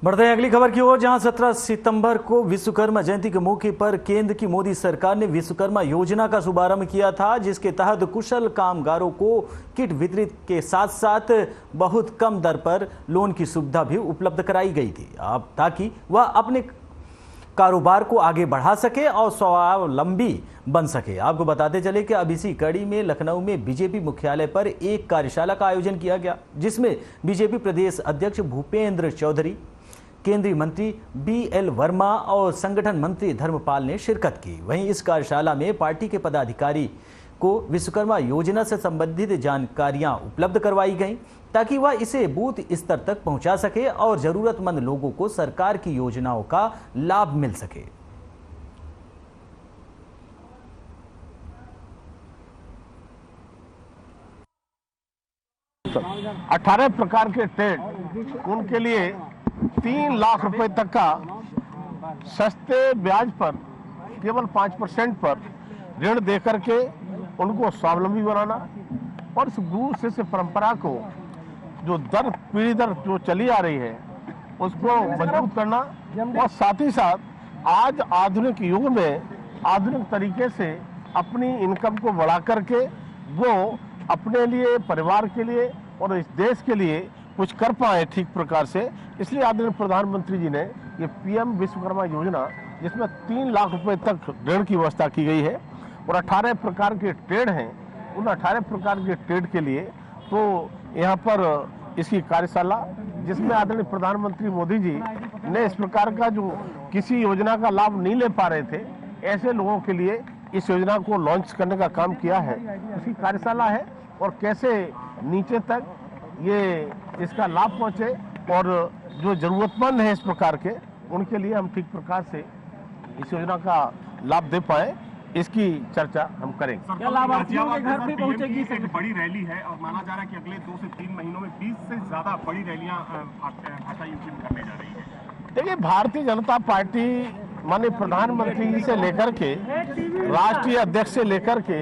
बढ़ते हैं अगली खबर की ओर, जहां 17 सितंबर को विश्वकर्मा जयंती के मौके पर केंद्र की मोदी सरकार ने विश्वकर्मा योजना का शुभारंभ किया था, जिसके तहत कुशल कामगारों को किट वितरित के साथ साथ बहुत कम दर पर लोन की सुविधा भी उपलब्ध कराई गई थी, अब ताकि वह अपने कारोबार को आगे बढ़ा सके और स्वावलंबी बन सके। आपको बताते चले कि अब इसी कड़ी में लखनऊ में बीजेपी मुख्यालय पर एक कार्यशाला का आयोजन किया गया, जिसमें बीजेपी प्रदेश अध्यक्ष भूपेंद्र चौधरी, केंद्रीय मंत्री BL वर्मा और संगठन मंत्री धर्मपाल ने शिरकत की। वहीं इस कार्यशाला में पार्टी के पदाधिकारी को विश्वकर्मा योजना से संबंधित जानकारियां उपलब्ध करवाई गईं, ताकि वह इसे बूथ स्तर तक पहुंचा सके और जरूरतमंद लोगों को सरकार की योजनाओं का लाभ मिल सके। 18 प्रकार के ट्रेड, उनके लिए 3 लाख रुपए तक का सस्ते ब्याज पर केवल 5% पर ऋण देकर के उनको स्वावलंबी बनाना और इस दूर से परंपरा को जो दर पीढ़ी दर जो चली आ रही है उसको मजबूत करना और साथ ही साथ आज आधुनिक युग में आधुनिक तरीके से अपनी इनकम को बढ़ा करके वो अपने लिए, परिवार के लिए और इस देश के लिए कुछ कर पाए ठीक प्रकार से। इसलिए आदरणीय प्रधानमंत्री जी ने ये PM विश्वकर्मा योजना, जिसमें 3 लाख रुपए तक ऋण की व्यवस्था की गई है और 18 प्रकार के ट्रेड हैं, उन 18 प्रकार के ट्रेड के लिए तो यहाँ पर इसकी कार्यशाला, जिसमें आदरणीय प्रधानमंत्री मोदी जी ने इस प्रकार का जो किसी योजना का लाभ नहीं ले पा रहे थे, ऐसे लोगों के लिए इस योजना को लॉन्च करने का काम किया है। इसकी कार्यशाला है और कैसे नीचे तक ये इसका लाभ पहुंचे और जो जरूरतमंद है इस प्रकार के, उनके लिए हम ठीक प्रकार से इस योजना का लाभ दे पाए, इसकी चर्चा हम करेंगे। क्या लाभार्थियों के घर भी पहुंचेगी? एक बड़ी रैली है और माना जा रहा है कि अगले 2 से 3 महीनों में 20 से ज्यादा बड़ी रैलियां भाजपा यूपी में करने जा रही है। देखिए, भारतीय जनता पार्टी माननीय प्रधानमंत्री जी से लेकर के राष्ट्रीय अध्यक्ष से लेकर के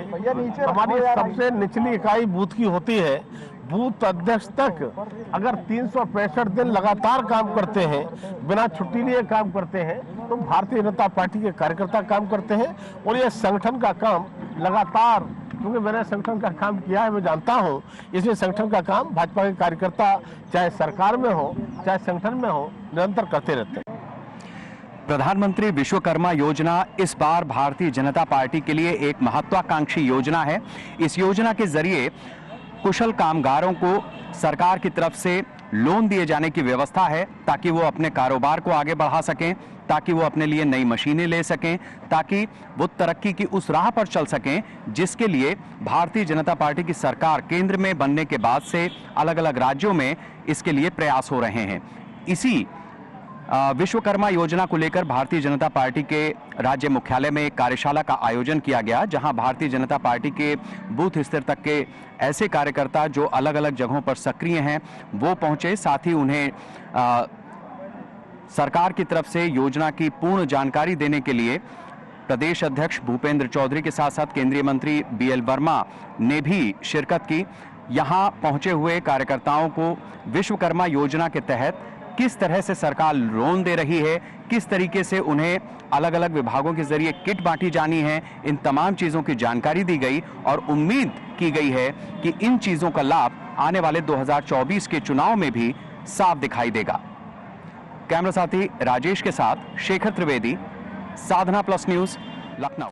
हमारी सबसे निचली इकाई बूथ की होती है, बूथ अध्यक्ष तक अगर 365 दिन लगातार काम करते हैं, बिना छुट्टी लिए काम करते हैं, तो भारतीय जनता पार्टी के कार्यकर्ता काम करते हैं और ये संगठन का काम लगातार, क्योंकि मैंने संगठन का काम किया है, मैं जानता हूं, इसलिए संगठन का काम भाजपा के कार्यकर्ता चाहे सरकार में हो चाहे संगठन में हो, निरंतर करते रहते हैं। प्रधानमंत्री विश्वकर्मा योजना इस बार भारतीय जनता पार्टी के लिए एक महत्वाकांक्षी योजना है। इस योजना के जरिए कुशल कामगारों को सरकार की तरफ से लोन दिए जाने की व्यवस्था है, ताकि वो अपने कारोबार को आगे बढ़ा सकें, ताकि वो अपने लिए नई मशीनें ले सकें, ताकि वो तरक्की की उस राह पर चल सकें जिसके लिए भारतीय जनता पार्टी की सरकार केंद्र में बनने के बाद से अलग अलग राज्यों में इसके लिए प्रयास हो रहे हैं। इसी विश्वकर्मा योजना को लेकर भारतीय जनता पार्टी के राज्य मुख्यालय में एक कार्यशाला का आयोजन किया गया, जहां भारतीय जनता पार्टी के बूथ स्तर तक के ऐसे कार्यकर्ता जो अलग अलग जगहों पर सक्रिय हैं वो पहुंचे। साथ ही उन्हें सरकार की तरफ से योजना की पूर्ण जानकारी देने के लिए प्रदेश अध्यक्ष भूपेंद्र चौधरी के साथ साथ केंद्रीय मंत्री BL वर्मा ने भी शिरकत की। यहां पहुंचे हुए कार्यकर्ताओं को विश्वकर्मा योजना के तहत किस तरह से सरकार लोन दे रही है, किस तरीके से उन्हें अलग अलग विभागों के जरिए किट बांटी जानी है, इन तमाम चीजों की जानकारी दी गई और उम्मीद की गई है कि इन चीजों का लाभ आने वाले 2024 के चुनाव में भी साफ दिखाई देगा। कैमरा साथी राजेश के साथ शेखर त्रिवेदी, साधना प्लस न्यूज, लखनऊ।